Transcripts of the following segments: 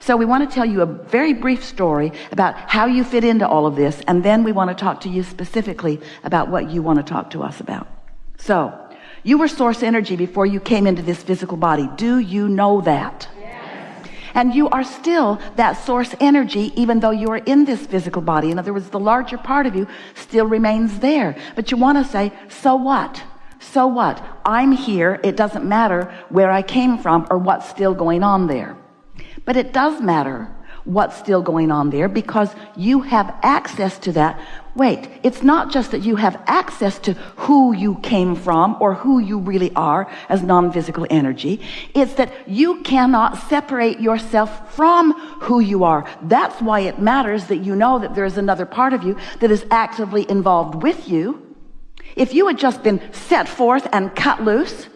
So we want to tell you a very brief story about how you fit into all of this, and then we want to talk to you specifically about what you want to talk to us about. So, you were source energy before you came into this physical body. Do you know that? Yes. And you are still that source energy even though you are in this physical body. In other words, the larger part of you still remains there. But you want to say, so what? So what? I'm here. It doesn't matter where I came from or what's still going on there. But it does matter what's still going on there because you have access to that. Wait, it's not just that you have access to who you came from or who you really are as non-physical energy. It's that you cannot separate yourself from who you are. That's why it matters that you know that there is another part of you that is actively involved with you. If you had just been set forth and cut loose,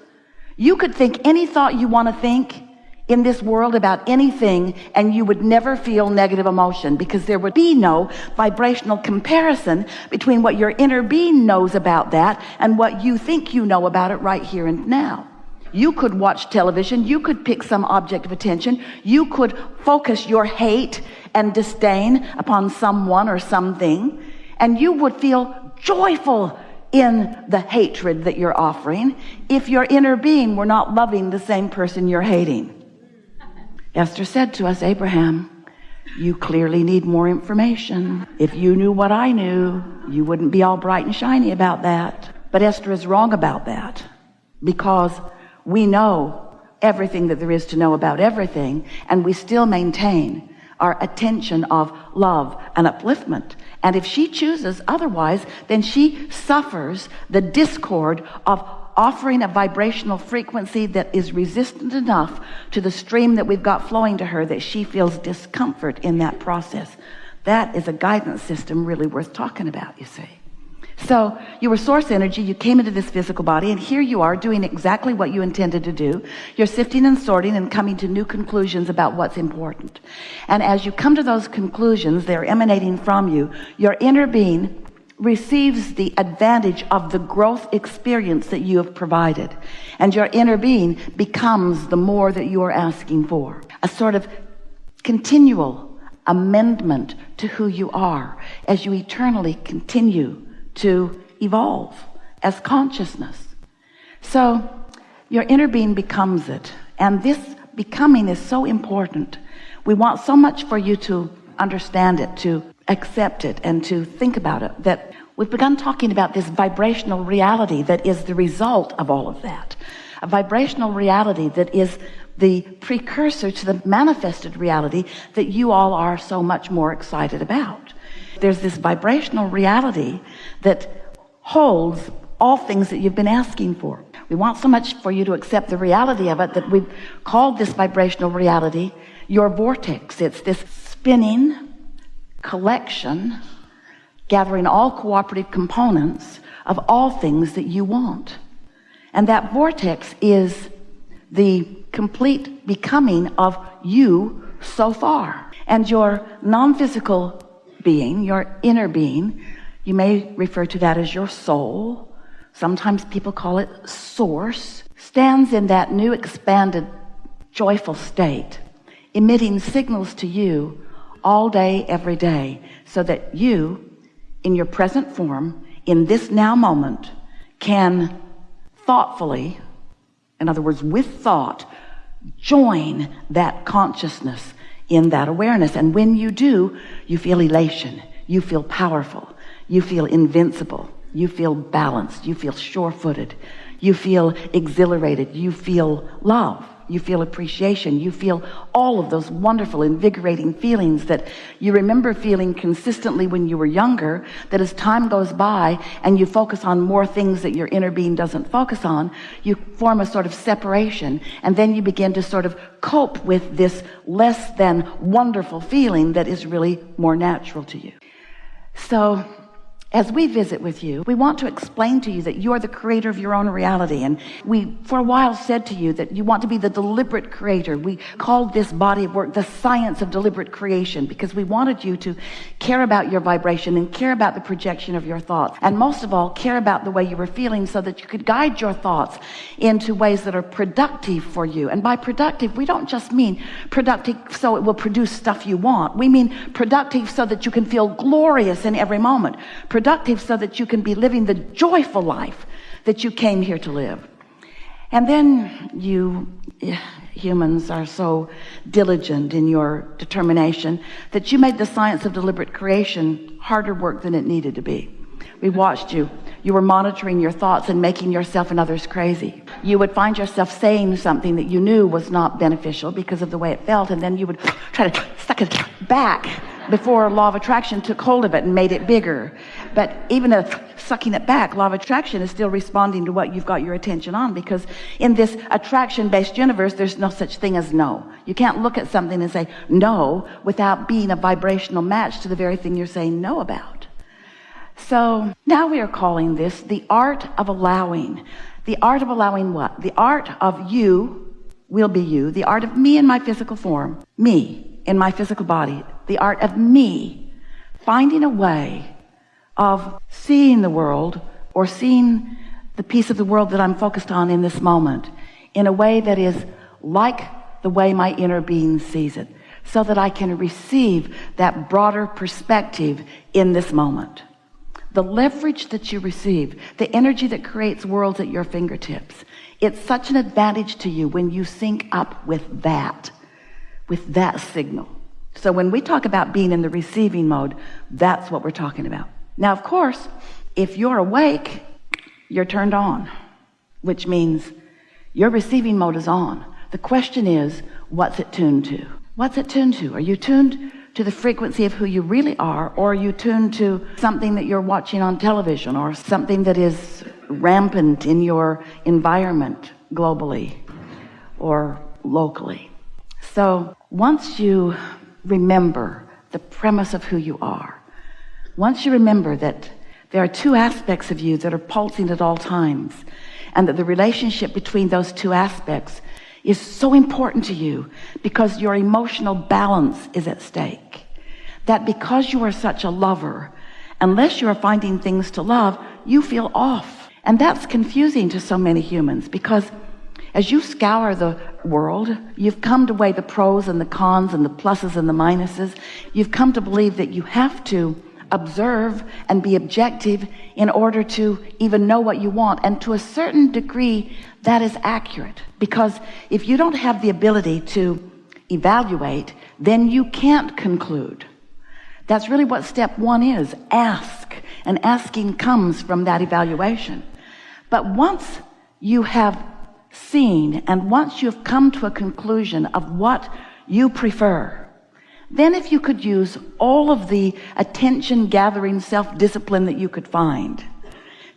you could think any thought you want to think in this world about anything, and you would never feel negative emotion because there would be no vibrational comparison between what your inner being knows about that and what you think you know about it right here and now. You could watch television, you could pick some object of attention, you could focus your hate and disdain upon someone or something, and you would feel joyful in the hatred that you're offering if your inner being were not loving the same person you're hating. Esther said to us, Abraham, you clearly need more information. If you knew what I knew, you wouldn't be all bright and shiny about that. But Esther is wrong about that because we know everything that there is to know about everything, and we still maintain our attention of love and upliftment. And if she chooses otherwise, then she suffers the discord of offering a vibrational frequency that is resistant enough to the stream that we've got flowing to her that she feels discomfort in that process. That is a guidance system really worth talking about, you see. So you were source energy, you came into this physical body, and here you are doing exactly what you intended to do. You're sifting and sorting and coming to new conclusions about what's important. And as you come to those conclusions, they're emanating from you. Your inner being receives the advantage of the growth experience that you have provided. And your inner being becomes the more that you are asking for. A sort of continual amendment to who you are as you eternally continue to evolve as consciousness. So your inner being becomes it. And this becoming is so important. We want so much for you to understand it, to accept it, and to think about it, that we've begun talking about this vibrational reality that is the result of all of that. A vibrational reality that is the precursor to the manifested reality that you all are so much more excited about. There's this vibrational reality that holds all things that you've been asking for. We want so much for you to accept the reality of it that we've called this vibrational reality your vortex. It's this spinning collection, gathering all cooperative components of all things that you want. And that vortex is the complete becoming of you so far. And your non-physical being, your inner being, you may refer to that as your soul. Sometimes people call it source, stands in that new expanded joyful state, emitting signals to you all day, every day, so that you, in your present form, in this now moment, can thoughtfully, in other words, with thought, join that consciousness in that awareness. And when you do, you feel elation, you feel powerful, you feel invincible, you feel balanced, you feel sure-footed, you feel exhilarated, you feel love, you feel appreciation, you feel all of those wonderful, invigorating feelings that you remember feeling consistently when you were younger, that as time goes by and you focus on more things that your inner being doesn't focus on, you form a sort of separation, and then you begin to sort of cope with this less than wonderful feeling that is really more natural to you. So As we visit with you, we want to explain to you that you are the creator of your own reality. And we, for a while, said to you that you want to be the deliberate creator. We called this body of work the science of deliberate creation, because we wanted you to care about your vibration and care about the projection of your thoughts. And most of all, care about the way you were feeling so that you could guide your thoughts into ways that are productive for you. And by productive, we don't just mean productive so it will produce stuff you want. We mean productive so that you can feel glorious in every moment. Productive so that you can be living the joyful life that you came here to live. And then you humans are so diligent in your determination that you made the science of deliberate creation harder work than it needed to be. We watched you. You were monitoring your thoughts and making yourself and others crazy. You would find yourself saying something that you knew was not beneficial because of the way it felt, and then you would try to suck it back before law of attraction took hold of it and made it bigger. But even sucking it back, law of attraction is still responding to what you've got your attention on, because in this attraction-based universe, there's no such thing as no. You can't look at something and say no without being a vibrational match to the very thing you're saying no about. So now we are calling this the art of allowing. The art of allowing what? The art of you will be you. The art of me in my physical form. Me in my physical body. The art of me finding a way of seeing the world, or seeing the piece of the world that I'm focused on in this moment, in a way that is like the way my inner being sees it, so that I can receive that broader perspective in this moment. The leverage that you receive, the energy that creates worlds at your fingertips, it's such an advantage to you when you sync up with that signal. So when we talk about being in the receiving mode, that's what we're talking about. Now, of course, if you're awake, you're turned on, which means your receiving mode is on. The question is, what's it tuned to? What's it tuned to? Are you tuned to the frequency of who you really are, or are you tuned to something that you're watching on television, or something that is rampant in your environment globally or locally? So once you remember the premise of who you are, once you remember that there are two aspects of you that are pulsing at all times, and that the relationship between those two aspects is so important to you because your emotional balance is at stake, that because you are such a lover, unless you are finding things to love, you feel off. And that's confusing to so many humans, because as you scour the world, you've come to weigh the pros and the cons and the pluses and the minuses. You've come to believe that you have to observe and be objective in order to even know what you want. And to a certain degree, that is accurate, because if you don't have the ability to evaluate, then you can't conclude. That's really what step one is. Ask. And asking comes from that evaluation. But once you have seen, and once you've come to a conclusion of what you prefer, then if you could use all of the attention-gathering self-discipline that you could find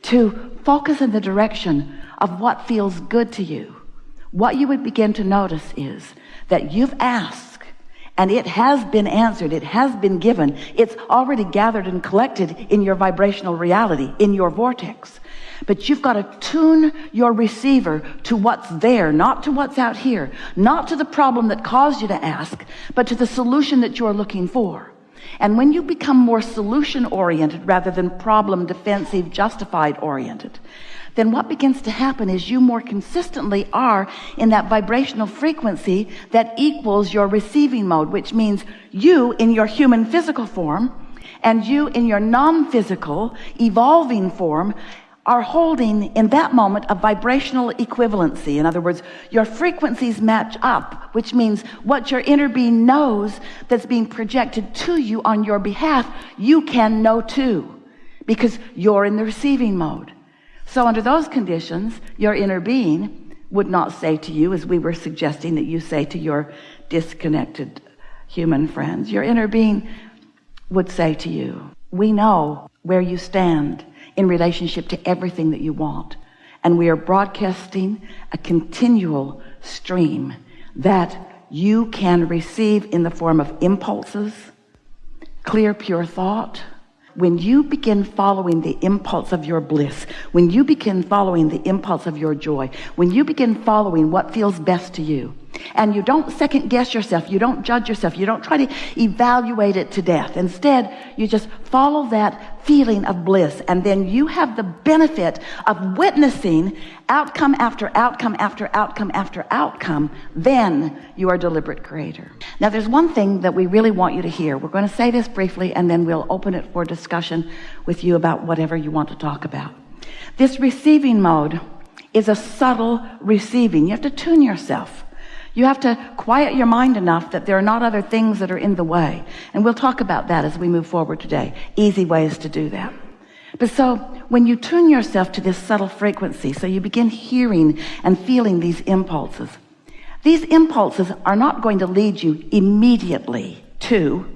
to focus in the direction of what feels good to you, what you would begin to notice is that you've asked, and it has been answered, it has been given, it's already gathered and collected in your vibrational reality, in your vortex. But you've got to tune your receiver to what's there, not to what's out here, not to the problem that caused you to ask, but to the solution that you're looking for. And when you become more solution-oriented rather than problem, defensive, justified-oriented, then what begins to happen is you more consistently are in that vibrational frequency that equals your receiving mode, which means you in your human physical form and you in your non-physical evolving form are holding in that moment a vibrational equivalency. In other words, your frequencies match up, which means what your inner being knows that's being projected to you on your behalf, you can know too, because you're in the receiving mode. So under those conditions, your inner being would not say to you, as we were suggesting that you say to your disconnected human friends, your inner being would say to you, we know where you stand in relationship to everything that you want. And we are broadcasting a continual stream that you can receive in the form of impulses, clear, pure thought, when you begin following the impulse of your bliss, when you begin following the impulse of your joy, when you begin following what feels best to you, and you don't second guess yourself, you don't judge yourself, you don't try to evaluate it to death. Instead, you just follow that feeling of bliss, and then you have the benefit of witnessing outcome after outcome after outcome after outcome. Then you are a deliberate creator. Now, there's one thing that we really want you to hear. We're going to say this briefly, and then we'll open it for discussion with you about whatever you want to talk about. This receiving mode is a subtle receiving. You have to tune yourself. You have to quiet your mind enough that there are not other things that are in the way. And we'll talk about that as we move forward today. Easy ways to do that. But so when you tune yourself to this subtle frequency, so you begin hearing and feeling these impulses are not going to lead you immediately to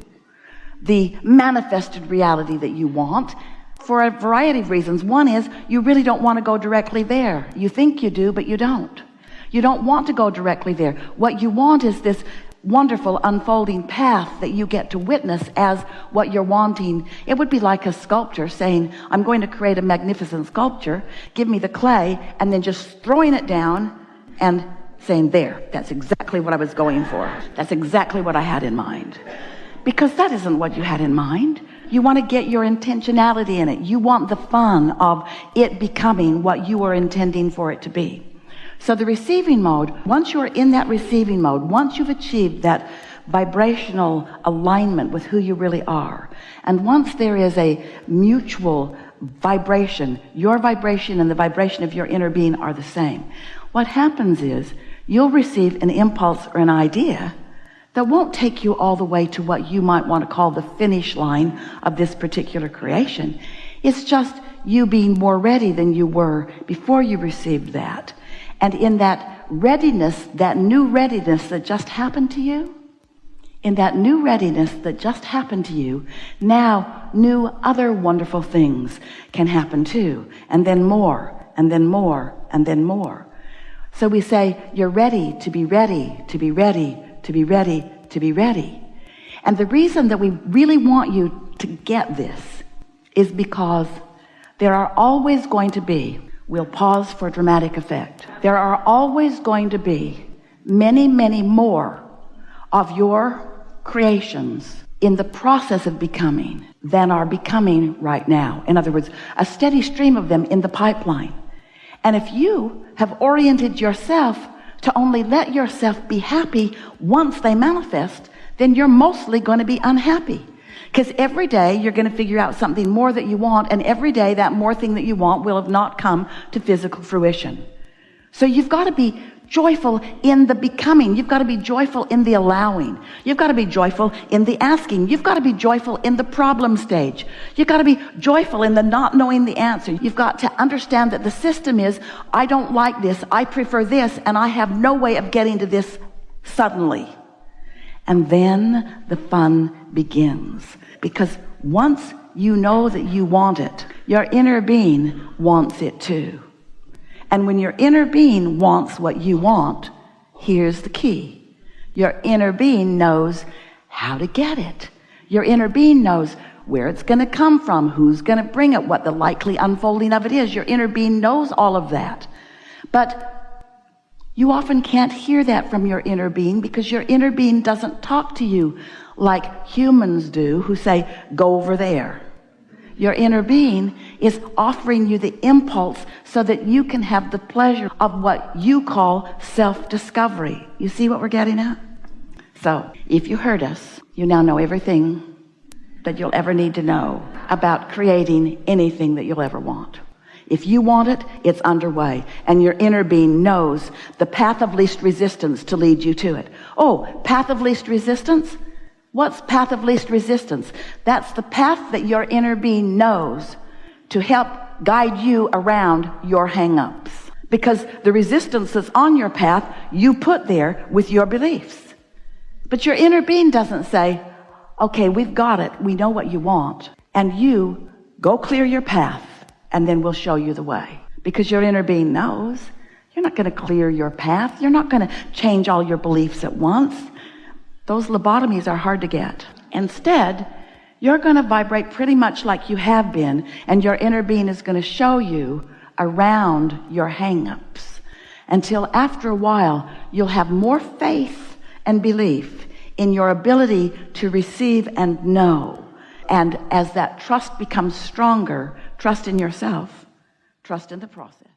the manifested reality that you want, for a variety of reasons. One is you really don't want to go directly there. You think you do, but you don't. You don't want to go directly there. What you want is this wonderful unfolding path that you get to witness as what you're wanting. It would be like a sculptor saying, I'm going to create a magnificent sculpture, give me the clay, and then just throwing it down and saying, there, that's exactly what I was going for. That's exactly what I had in mind. Because that isn't what you had in mind. You want to get your intentionality in it. You want the fun of it becoming what you were intending for it to be. So the receiving mode, once you're in that receiving mode, once you've achieved that vibrational alignment with who you really are, and once there is a mutual vibration, your vibration and the vibration of your inner being are the same, what happens is you'll receive an impulse or an idea that won't take you all the way to what you might want to call the finish line of this particular creation. It's just you being more ready than you were before you received that. And in that readiness, that new readiness that just happened to you, now new other wonderful things can happen too. And then more, and then more, and then more. So we say, you're ready to be ready, to be ready, to be ready, to be ready. And the reason that we really want you to get this is because there are always going to be, we'll pause for dramatic effect, there are always going to be many, many more of your creations in the process of becoming than are becoming right now. In other words, a steady stream of them in the pipeline. And if you have oriented yourself to only let yourself be happy once they manifest, then you're mostly going to be unhappy. Because every day you're going to figure out something more that you want, and every day that more thing that you want will have not come to physical fruition. So you've got to be joyful in the becoming. You've got to be joyful in the allowing. You've got to be joyful in the asking. You've got to be joyful in the problem stage. You've got to be joyful in the not knowing the answer. You've got to understand that the system is, I don't like this, I prefer this, and I have no way of getting to this suddenly. And then the fun begins. Because once you know that you want it, your inner being wants it too. And when your inner being wants what you want, here's the key. Your inner being knows how to get it. Your inner being knows where it's going to come from, who's going to bring it, what the likely unfolding of it is. Your inner being knows all of that. But you often can't hear that from your inner being because your inner being doesn't talk to you like humans do who say, go over there. Your inner being is offering you the impulse so that you can have the pleasure of what you call self-discovery. You see what we're getting at? So, if you heard us, you now know everything that you'll ever need to know about creating anything that you'll ever want. If you want it, it's underway. And your inner being knows the path of least resistance to lead you to it. Oh, path of least resistance? What's path of least resistance? That's the path that your inner being knows to help guide you around your hang-ups. Because the resistance that's on your path, you put there with your beliefs. But your inner being doesn't say, okay, we've got it. We know what you want. And you go clear your path, and then we'll show you the way. Because your inner being knows you're not going to clear your path. You're not going to change all your beliefs at once. Those lobotomies are hard to get. Instead, you're going to vibrate pretty much like you have been, and your inner being is going to show you around your hang-ups until after a while you'll have more faith and belief in your ability to receive and know. And as that trust becomes stronger, trust in yourself, trust in the process.